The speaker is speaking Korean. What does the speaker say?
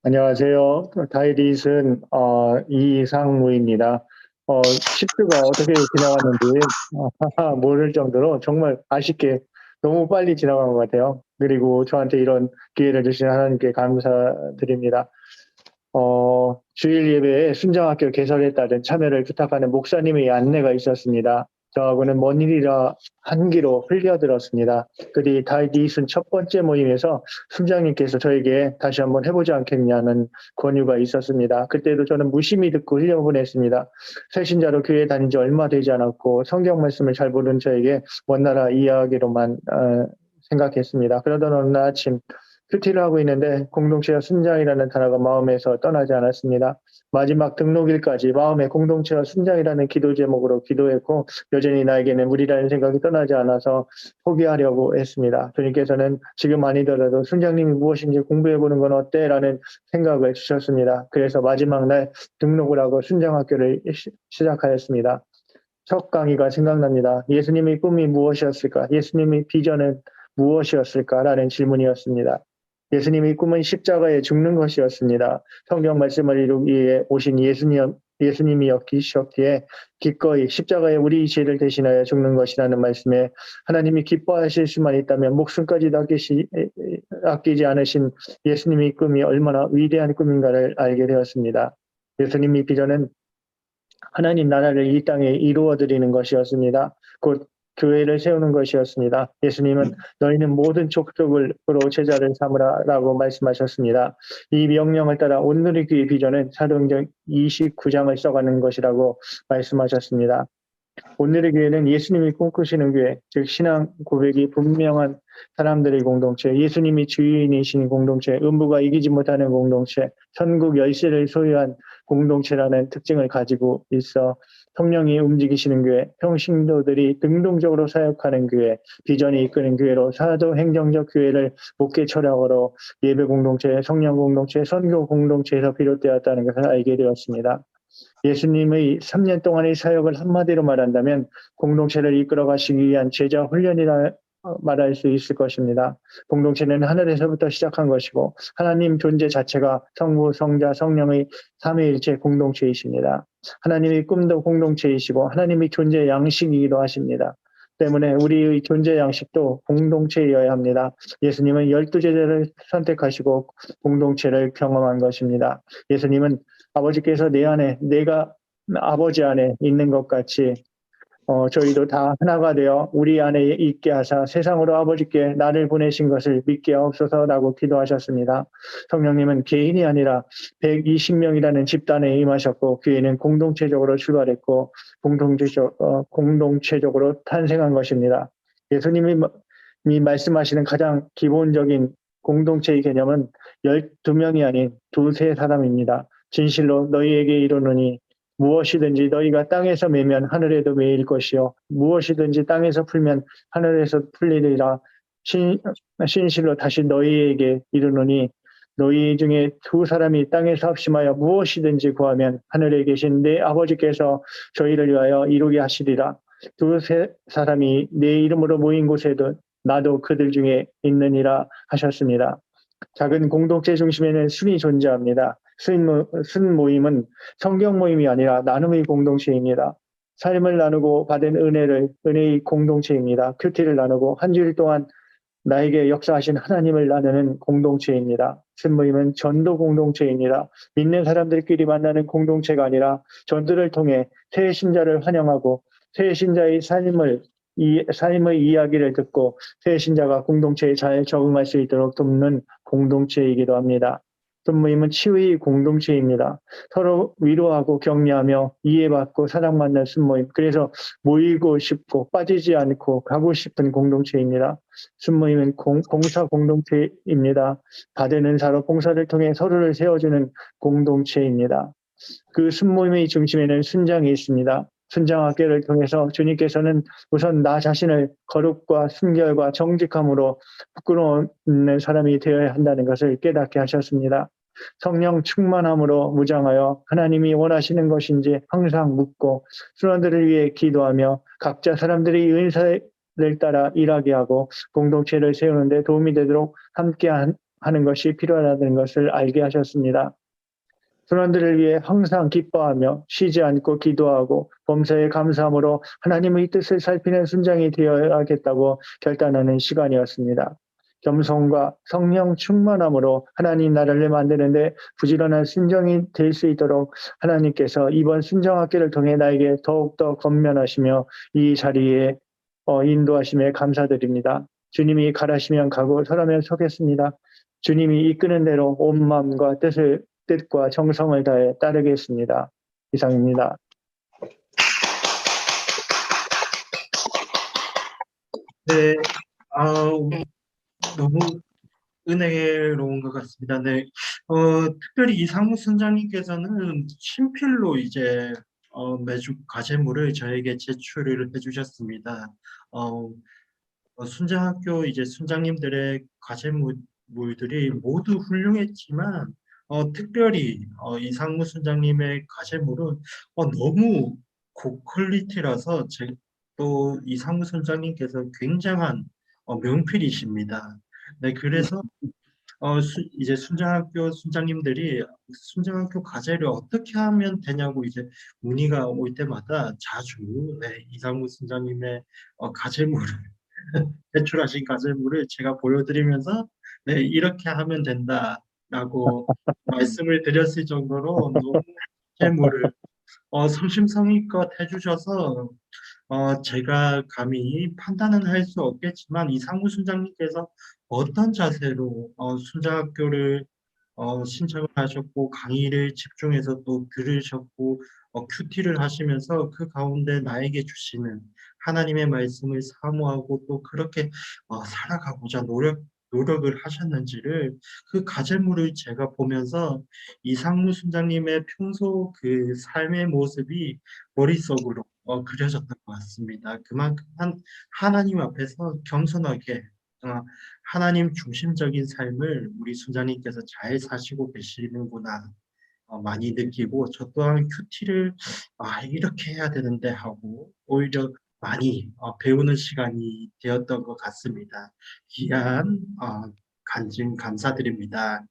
안녕하세요. 다이릿은 이상무입니다. 10주가 어떻게 지나갔는지 모를 정도로 정말 아쉽게 너무 빨리 지나간 것 같아요. 그리고 저한테 이런 기회를 주신 하나님께 감사드립니다. 주일 예배에 순장학교 개설에 따른 참여를 부탁하는 목사님의 안내가 있었습니다. 저하고는 먼 일이라 한기로 흘려들었습니다. 그리 다이릿은 첫 번째 모임에서 순장님께서 저에게 다시 한번 해보지 않겠냐는 권유가 있었습니다. 그때도 저는 무심히 듣고 흘려보냈습니다. 새신자로 교회 다닌 지 얼마 되지 않았고 성경 말씀을 잘 모르는 저에게 먼 나라 이야기로만 생각했습니다. 그러던 어느 날 아침 큐티를 하고 있는데 공동체와 순장이라는 단어가 마음에서 떠나지 않았습니다. 마지막 등록일까지 마음의 공동체와 순장이라는 기도 제목으로 기도했고 여전히 나에게는 무리라는 생각이 떠나지 않아서 포기하려고 했습니다. 주님께서는 지금 아니더라도 순장님이 무엇인지 공부해보는 건 어때? 라는 생각을 주셨습니다. 그래서 마지막 날 등록을 하고 순장학교를 시작하였습니다. 첫 강의가 생각납니다. 예수님의 꿈이 무엇이었을까? 예수님의 비전은 무엇이었을까라는 질문이었습니다. 예수님의 꿈은 십자가에 죽는 것이었습니다. 성경 말씀을 이루기 위해 오신 예수님이었기에 기꺼이 십자가에 우리 죄를 대신하여 죽는 것이라는 말씀에 하나님이 기뻐하실 수만 있다면 목숨까지 아끼지 않으신 예수님의 꿈이 얼마나 위대한 꿈인가를 알게 되었습니다. 예수님의 비전은 하나님 나라를 이 땅에 이루어드리는 것이었습니다. 곧 교회를 세우는 것이었습니다. 예수님은 너희는 모든 족속으로 제자를 삼으라라고 말씀하셨습니다. 이 명령을 따라 오늘의 교회 비전은 사도행전 29장을 써가는 것이라고 말씀하셨습니다. 오늘의 교회는 예수님이 꿈꾸시는 교회, 즉 신앙 고백이 분명한 사람들의 공동체, 예수님이 주인이신 공동체, 음부가 이기지 못하는 공동체, 천국 열쇠를 소유한 공동체라는 특징을 가지고 있어 성령이 움직이시는 교회, 평신도들이 능동적으로 사역하는 교회, 비전이 이끄는 교회로 사도행정적 교회를 목회 철학으로 예배 공동체, 성령 공동체, 선교 공동체에서 비롯되었다는 것을 알게 되었습니다. 예수님의 3년 동안의 사역을 한마디로 말한다면 공동체를 이끌어 가시기 위한 제자 훈련이라 말할 수 있을 것입니다. 공동체는 하늘에서부터 시작한 것이고 하나님 존재 자체가 성부, 성자, 성령의 삼위일체 공동체이십니다. 하나님의 꿈도 공동체이시고 하나님의 존재 양식이기도 하십니다. 때문에 우리의 존재 양식도 공동체이어야 합니다. 예수님은 12제자를 선택하시고 공동체를 경험한 것입니다. 예수님은 아버지께서 내 안에, 내가 아버지 안에 있는 것 같이 저희도 다 하나가 되어 우리 안에 있게 하사 세상으로 아버지께 나를 보내신 것을 믿게 하옵소서라고 기도하셨습니다. 성령님은 개인이 아니라 120명이라는 집단에 임하셨고 교회는 공동체적으로 출발했고 공동체적으로 탄생한 것입니다. 예수님이 말씀하시는 가장 기본적인 공동체의 개념은 12명이 아닌 두세 사람입니다. 진실로 너희에게 이르노니 무엇이든지 너희가 땅에서 매면 하늘에도 매일 것이요 무엇이든지 땅에서 풀면 하늘에서 풀리리라. 신실로 다시 너희에게 이르노니 너희 중에 두 사람이 땅에서 합심하여 무엇이든지 구하면 하늘에 계신 내 아버지께서 저희를 위하여 이루게 하시리라. 두세 사람이 내 이름으로 모인 곳에도 나도 그들 중에 있느니라 하셨습니다. 작은 공동체 중심에는 순이 존재합니다. 순 모임은 성경 모임이 아니라 나눔의 공동체입니다. 삶을 나누고 받은 은혜의 공동체입니다. 큐티를 나누고 한 주일 동안 나에게 역사하신 하나님을 나누는 공동체입니다. 순 모임은 전도 공동체입니다. 믿는 사람들끼리 만나는 공동체가 아니라 전도를 통해 새 신자를 환영하고 새 신자의 삶의 이야기를 듣고 새 신자가 공동체에 잘 적응할 수 있도록 돕는 공동체이기도 합니다. 순모임은 치유의 공동체입니다. 서로 위로하고 격려하며 이해받고 사랑받는 순모임. 그래서 모이고 싶고 빠지지 않고 가고 싶은 공동체입니다. 순모임은 봉사 공동체입니다. 받은 은사로 봉사를 통해 서로를 세워주는 공동체입니다. 그 순모임의 중심에는 순장이 있습니다. 순장학교를 통해서 주님께서는 우선 나 자신을 거룩과 순결과 정직함으로 부끄러운 사람이 되어야 한다는 것을 깨닫게 하셨습니다. 성령 충만함으로 무장하여 하나님이 원하시는 것인지 항상 묻고 순원들을 위해 기도하며 각자 사람들이 은사를 따라 일하게 하고 공동체를 세우는 데 도움이 되도록 함께 하는 것이 필요하다는 것을 알게 하셨습니다. 순환들을 위해 항상 기뻐하며 쉬지 않고 기도하고 범사에 감사함으로 하나님의 뜻을 살피는 순장이 되어야겠다고 결단하는 시간이었습니다. 겸손과 성령 충만함으로 하나님 나라를 만드는데 부지런한 순종이 될 수 있도록 하나님께서 이번 순정학기를 통해 나에게 더욱더 건면하시며 이 자리에 인도하심에 감사드립니다. 주님이 가라시면 가고 서라면 서겠습니다. 주님이 이끄는 대로 온 마음과 뜻과 정성을 다해 따르겠습니다. 이상입니다. 네, 너무 은혜로운 것 같습니다. 네, 특별히 이상무 선장님께서는 친필로 이제 매주 과제물을 저에게 제출을 해주셨습니다. 어, 순장학교 이제 순장님들의 과제물들이 모두 훌륭했지만 특별히 이상무 순장님의 과제물은 너무 고퀄리티라서 또 이상무 순장님께서 굉장한 명필이십니다. 네, 그래서 이제 순장학교 순장님들이 순장학교 과제를 어떻게 하면 되냐고 이제 문의가 올 때마다 자주 네, 이상무 순장님의 과제물을 제출하신 과제물을 제가 보여드리면서 네, 이렇게 하면 된다라고 말씀을 드렸을 정도로 너무 과제물을 성심성의껏 해주셔서 제가 감히 판단은 할 수 없겠지만 이상무 순장님께서 어떤 자세로 순장학교를 신청을 하셨고 강의를 집중해서 또 들으셨고 큐티를 하시면서 그 가운데 나에게 주시는 하나님의 말씀을 사모하고 또 그렇게 살아가고자 노력을 하셨는지를 그 과제물을 제가 보면서 이상무 순장님의 평소 그 삶의 모습이 머릿속으로 그려졌던 것 같습니다. 그만큼 하나님 앞에서 겸손하게 하나님 중심적인 삶을 우리 순자님께서 잘 사시고 계시는구나 많이 느끼고 저 또한 큐티를 이렇게 해야 되는데 하고 오히려 많이 배우는 시간이 되었던 것 같습니다. 귀한 간증 감사드립니다.